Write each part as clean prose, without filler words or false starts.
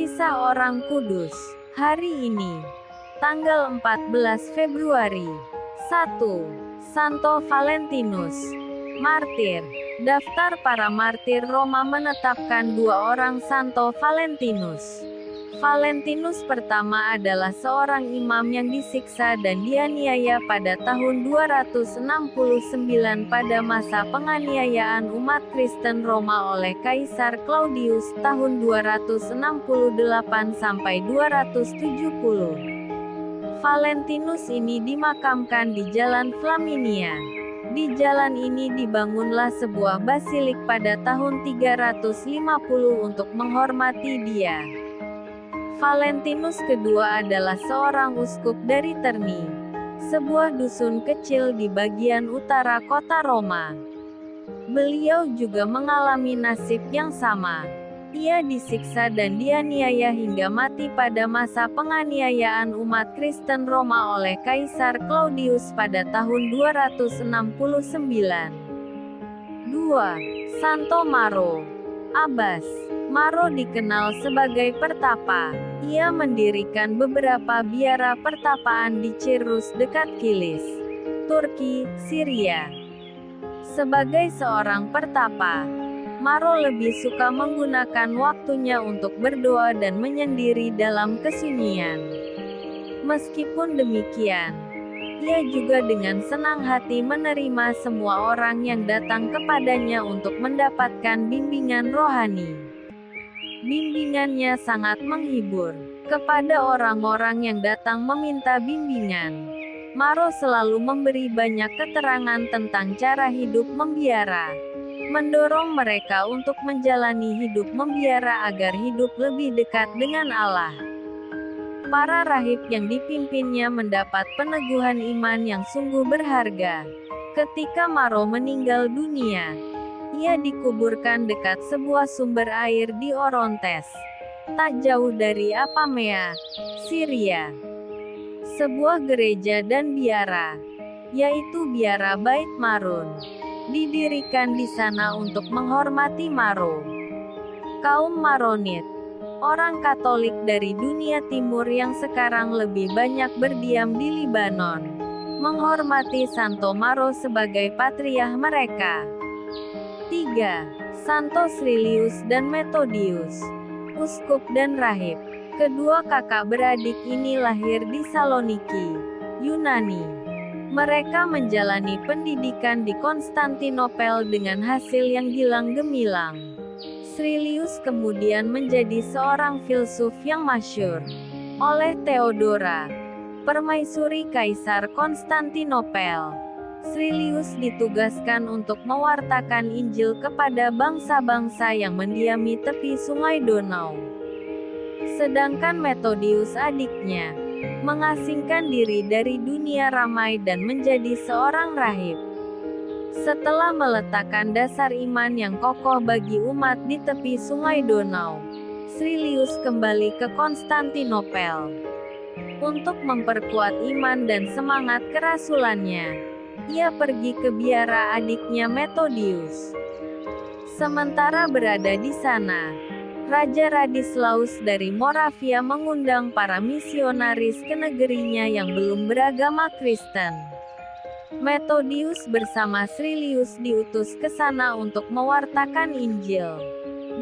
Kisah Orang Kudus. Hari ini, tanggal 14 Februari. 1. Santo Valentinus, martir. Daftar para martir Roma menetapkan dua orang Santo Valentinus. Valentinus pertama adalah seorang imam yang disiksa dan dianiaya pada tahun 269 pada masa penganiayaan umat Kristen Roma oleh Kaisar Claudius tahun 268 sampai 270. Valentinus ini dimakamkan di Jalan Flaminia. Di jalan ini dibangunlah sebuah basilik pada tahun 350 untuk menghormati dia. Valentinus kedua adalah seorang uskup dari Terni, sebuah dusun kecil di bagian utara kota Roma. Beliau juga mengalami nasib yang sama. Ia disiksa dan dianiaya hingga mati pada masa penganiayaan umat Kristen Roma oleh Kaisar Claudius pada tahun 269. 2. Santo Maro, Abbas. Maro dikenal sebagai pertapa. Ia mendirikan beberapa biara pertapaan di Cirrus dekat Kilis, Turki, Syria. Sebagai seorang pertapa, Maro lebih suka menggunakan waktunya untuk berdoa dan menyendiri dalam kesunyian. Meskipun demikian, ia juga dengan senang hati menerima semua orang yang datang kepadanya untuk mendapatkan bimbingan rohani. Bimbingannya sangat menghibur. Kepada orang-orang yang datang meminta bimbingan, Maro selalu memberi banyak keterangan tentang cara hidup membiara, mendorong mereka untuk menjalani hidup membiara agar hidup lebih dekat dengan Allah. Para rahib yang dipimpinnya mendapat peneguhan iman yang sungguh berharga. Ketika Maro meninggal dunia, ia dikuburkan dekat sebuah sumber air di Orontes, tak jauh dari Apamea, Syria. Sebuah gereja dan biara, yaitu biara Bait Marun, didirikan di sana untuk menghormati Maro. Kaum Maronit, orang Katolik dari dunia timur yang sekarang lebih banyak berdiam di Libanon, menghormati Santo Maro sebagai patriarh mereka. 3. Santo Srilius dan Methodius, uskup dan rahib. Kedua kakak beradik ini lahir di Saloniki, Yunani. Mereka menjalani pendidikan di Konstantinopel dengan hasil yang gilang gemilang. Srilius kemudian menjadi seorang filsuf yang masyhur oleh Theodora, permaisuri Kaisar Konstantinopel. Srilius ditugaskan untuk mewartakan Injil kepada bangsa-bangsa yang mendiami tepi Sungai Donau. Sedangkan Methodius adiknya, mengasingkan diri dari dunia ramai dan menjadi seorang rahib. Setelah meletakkan dasar iman yang kokoh bagi umat di tepi Sungai Donau, Srilius kembali ke Konstantinopel untuk memperkuat iman dan semangat kerasulannya. Ia pergi ke biara adiknya Methodius. Sementara berada di sana, Raja Radislaus dari Moravia mengundang para misionaris ke negerinya yang belum beragama Kristen. Methodius bersama Srilius diutus ke sana untuk mewartakan Injil.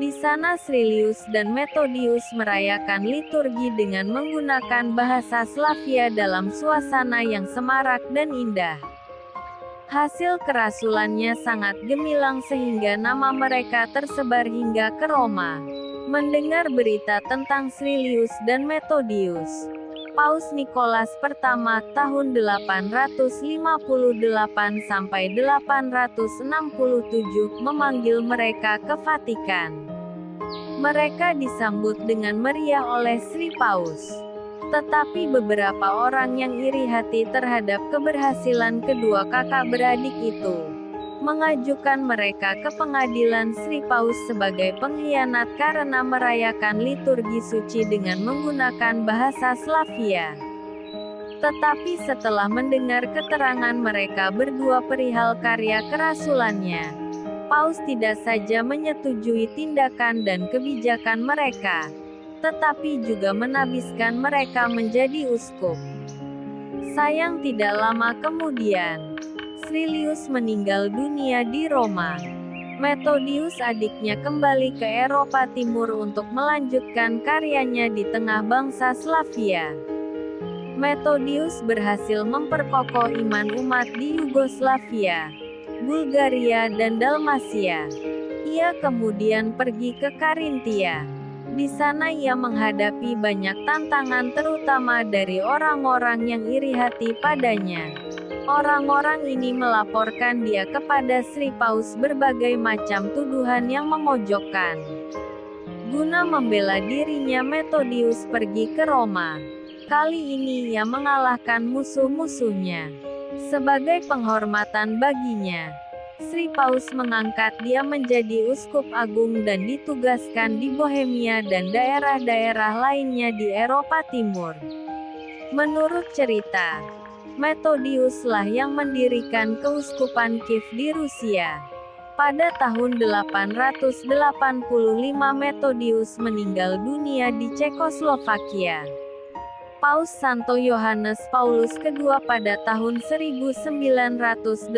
Di sana Srilius dan Methodius merayakan liturgi dengan menggunakan bahasa Slavia dalam suasana yang semarak dan indah. Hasil kerasulannya sangat gemilang sehingga nama mereka tersebar hingga ke Roma. Mendengar berita tentang Srilius dan Methodius, Paus Nikolas pertama tahun 858 sampai 867 memanggil mereka ke Vatikan. Mereka disambut dengan meriah oleh Sri Paus. Tetapi beberapa orang yang iri hati terhadap keberhasilan kedua kakak beradik itu, mengajukan mereka ke pengadilan Sri Paus sebagai pengkhianat karena merayakan liturgi suci dengan menggunakan bahasa Slavia. Tetapi setelah mendengar keterangan mereka berdua perihal karya kerasulannya, Paus tidak saja menyetujui tindakan dan kebijakan mereka, tetapi juga menabiskan mereka menjadi uskup. Sayang tidak lama kemudian, Srilius meninggal dunia di Roma. Methodius adiknya kembali ke Eropa Timur untuk melanjutkan karyanya di tengah bangsa Slavia. Methodius berhasil memperkokoh iman umat di Yugoslavia, Bulgaria dan Dalmasia. Ia kemudian pergi ke Karintia. Di sana ia menghadapi banyak tantangan terutama dari orang-orang yang iri hati padanya. Orang-orang ini melaporkan dia kepada Sri Paus berbagai macam tuduhan yang memojokkan. Guna membela dirinya Methodius pergi ke Roma. Kali ini ia mengalahkan musuh-musuhnya. Sebagai penghormatan baginya, Sri Paus mengangkat dia menjadi uskup agung dan ditugaskan di Bohemia dan daerah-daerah lainnya di Eropa Timur. Menurut cerita, Methodiuslah yang mendirikan keuskupan Kiev di Rusia. Pada tahun 885 Methodius meninggal dunia di Cekoslovakia. Paus Santo Yohanes Paulus II pada tahun 1980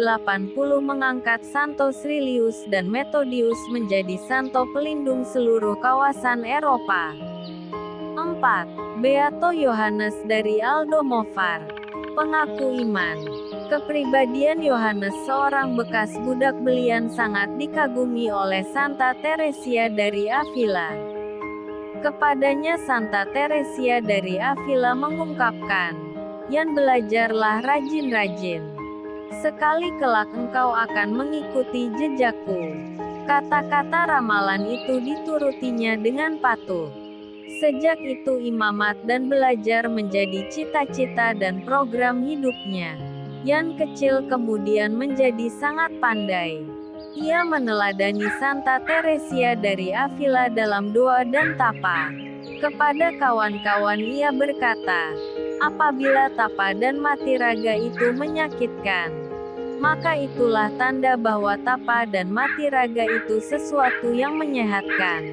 mengangkat Santo Srilius dan Methodius menjadi santo pelindung seluruh kawasan Eropa. 4. Beato Yohanes dari Aldomovar. Pengaku iman. Kepribadian Yohanes, seorang bekas budak belian, sangat dikagumi oleh Santa Teresia dari Avila. Kepadanya Santa Teresia dari Avila mengungkapkan, "Yan, belajarlah rajin-rajin. Sekali kelak engkau akan mengikuti jejakku." Kata-kata ramalan itu diturutinya dengan patuh. Sejak itu imamat dan belajar menjadi cita-cita dan program hidupnya. Yan kecil kemudian menjadi sangat pandai. Ia meneladani Santa Teresia dari Avila dalam doa dan tapa. Kepada kawan-kawan ia berkata, "Apabila tapa dan mati raga itu menyakitkan, maka itulah tanda bahwa tapa dan mati raga itu sesuatu yang menyehatkan."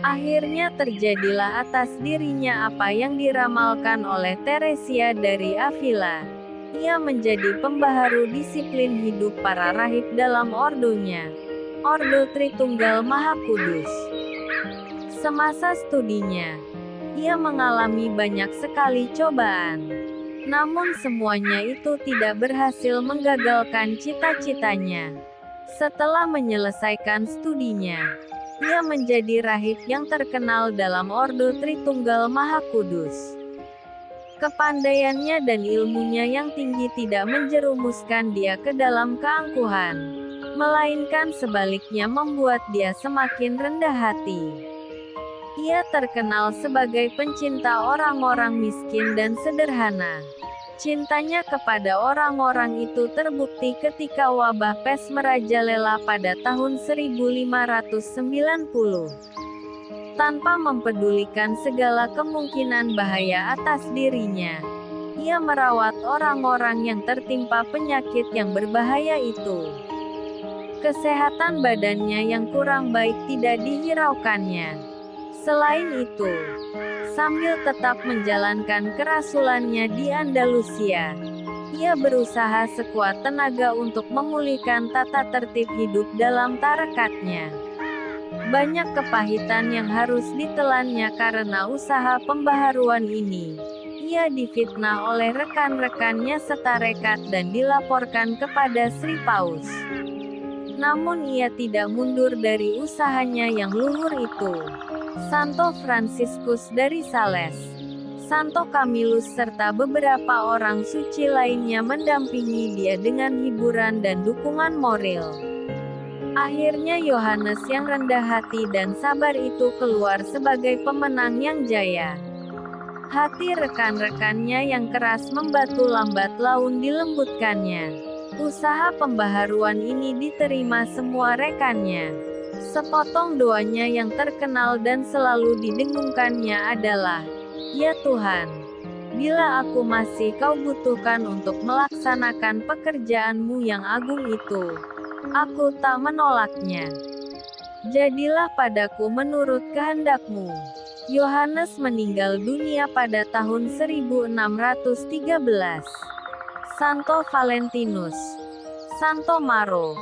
Akhirnya terjadilah atas dirinya apa yang diramalkan oleh Teresia dari Avila. Ia menjadi pembaharu disiplin hidup para rahib dalam ordonya, Ordo Tritunggal Maha Kudus. Semasa studinya, ia mengalami banyak sekali cobaan. Namun semuanya itu tidak berhasil menggagalkan cita-citanya. Setelah menyelesaikan studinya, ia menjadi rahib yang terkenal dalam Ordo Tritunggal Maha Kudus. Kepandaiannya dan ilmunya yang tinggi tidak menjerumuskan dia ke dalam keangkuhan, melainkan sebaliknya membuat dia semakin rendah hati. Ia terkenal sebagai pencinta orang-orang miskin dan sederhana. Cintanya kepada orang-orang itu terbukti ketika wabah pes merajalela pada tahun 1590. Tanpa mempedulikan segala kemungkinan bahaya atas dirinya, ia merawat orang-orang yang tertimpa penyakit yang berbahaya itu. Kesehatan badannya yang kurang baik tidak dihiraukannya. Selain itu, sambil tetap menjalankan kerasulannya di Andalusia, ia berusaha sekuat tenaga untuk memulihkan tata tertib hidup dalam tarekatnya. Banyak kepahitan yang harus ditelannya karena usaha pembaharuan ini. Ia difitnah oleh rekan-rekannya setarekat dan dilaporkan kepada Sri Paus. Namun ia tidak mundur dari usahanya yang luhur itu. Santo Fransiskus dari Sales, Santo Camillus serta beberapa orang suci lainnya mendampingi dia dengan hiburan dan dukungan moral. Akhirnya Yohanes yang rendah hati dan sabar itu keluar sebagai pemenang yang jaya. Hati rekan-rekannya yang keras membatu lambat laun dilembutkannya. Usaha pembaharuan ini diterima semua rekannya. Sepotong doanya yang terkenal dan selalu didengungkannya adalah, "Ya Tuhan, bila aku masih Kau butuhkan untuk melaksanakan pekerjaanmu yang agung itu, aku tak menolaknya. Jadilah padaku menurut kehendak-Mu." Yohanes meninggal dunia pada tahun 1613. Santo Valentinus, Santo Maro,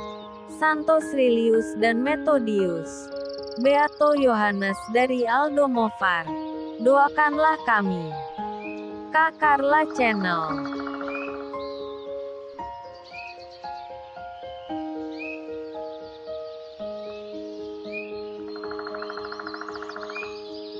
Santo Srilius dan Metodius. Beato Yohanes dari Aldomovar. Doakanlah kami. Kak Carla Channel.